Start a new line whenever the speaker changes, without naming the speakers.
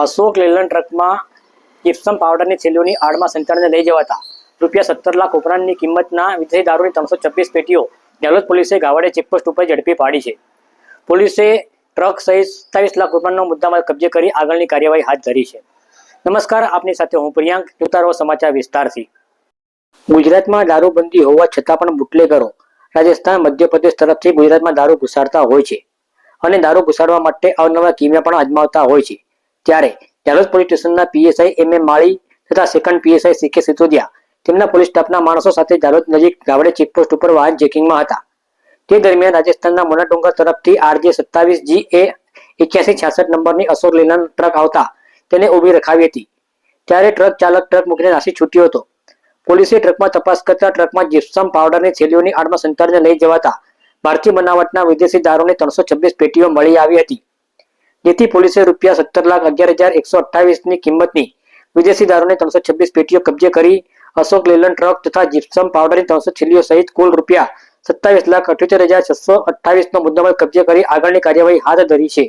અશોક લેલન ટ્રકમાં જીપ્સમ પાવડરની થેલીઓની આડમાં સંચાલને લઈ જવાતા ₹17 લાખ ઉપરાંતની કિંમતના વિદેશી દારૂની 326 પેટીઓ નેલોદ પોલીસે ગાવડે ચેકપોસ્ટ ઉપર ઝડપી પાડી છે. પોલીસે ટ્રક સહિત 27 લાખ રૂપિયાનો મુદ્દામાલ કબજે કરી આગળની કાર્યવાહી હાથ ધરી છે. નમસ્કાર, આપની સાથે હું પ્રિયાંક. જોતા રહો સમાચાર વિસ્તારથી. ગુજરાતમાં દારૂબંધી હોવા છતાં પણ બુટલેગરો રાજસ્થાન, મધ્યપ્રદેશ તરફથી ગુજરાતમાં દારૂ ઘુસાડતા હોય છે અને દારૂ ઘુસાડવા માટે અવનવા કિમિયા પણ અજમાવતા હોય છે. ત્યારે નેલોદ પોલીસ સ્ટેશનના પીએસઆઈ MM માળી તથા સેકન્ડ પીએસઆઈ CK સિસોદિયા તેમના પોલીસ સ્ટાફના માણસો સાથે નેલોદ નજીક ગાવડે ચેકપોસ્ટ ઉપર વાહન ચેકિંગમાં હતા. તે દરમિયાન રાજસ્થાનના મોનાડુંગર તરફથી RJ27GA 8166 નંબરની અશોક લેલન ટ્રક આવતા તેને ઊભી રખાવી હતી. ત્યારે ટ્રક ચાલક ટ્રક મૂકીને નાસી છૂટ્યો હતો. પોલીસે ટ્રકમાં તપાસ કરતા ટ્રકમાં જીપ્સમ પાવડરની થેલીઓની આડમાં સંતાડીને લઈ જવાતા ભારતીય બનાવટના વિદેશી દારૂની 326 પેટીઓ મળી આવી હતી. જેથી પોલીસે ₹17,11,128ની કિંમતની વિદેશી દારૂની 326 પેટીઓ કબજે કરી અશોક લેલન ટ્રક તથા જીપ્સમ પાવડરની 300 થેલીઓ સહિત કુલ ₹27,78,628નો મુદ્દામાલ કબજે કરી આગળની કાર્યવાહી હાથ ધરી છે.